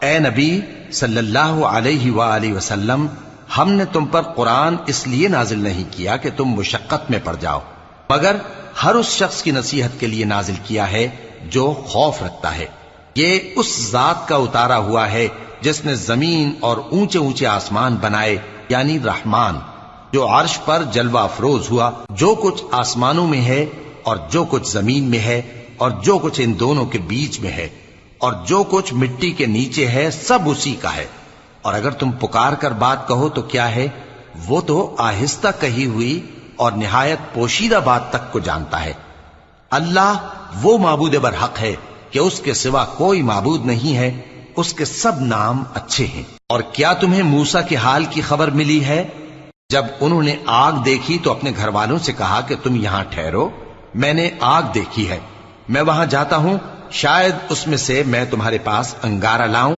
اے نبی صلی اللہ علیہ وآلہ وسلم، ہم نے تم پر قرآن اس لیے نازل نہیں کیا کہ تم مشقت میں پڑ جاؤ، مگر ہر اس شخص کی نصیحت کے لیے نازل کیا ہے جو خوف رکھتا ہے۔ یہ اس ذات کا اتارا ہوا ہے جس نے زمین اور اونچے اونچے آسمان بنائے، یعنی رحمان، جو عرش پر جلوہ افروز ہوا۔ جو کچھ آسمانوں میں ہے اور جو کچھ زمین میں ہے اور جو کچھ ان دونوں کے بیچ میں ہے اور جو کچھ مٹی کے نیچے ہے، سب اسی کا ہے۔ اور اگر تم پکار کر بات کہو تو کیا ہے، وہ تو آہستہ کہی ہوئی اور نہایت پوشیدہ بات تک کو جانتا ہے۔ اللہ وہ معبود برحق ہے کہ اس کے سوا کوئی معبود نہیں ہے، اس کے سب نام اچھے ہیں۔ اور کیا تمہیں موسیٰ کے حال کی خبر ملی ہے؟ جب انہوں نے آگ دیکھی تو اپنے گھر والوں سے کہا کہ تم یہاں ٹھہرو، میں نے آگ دیکھی ہے، میں وہاں جاتا ہوں، شاید اس میں سے میں تمہارے پاس انگارہ لاؤں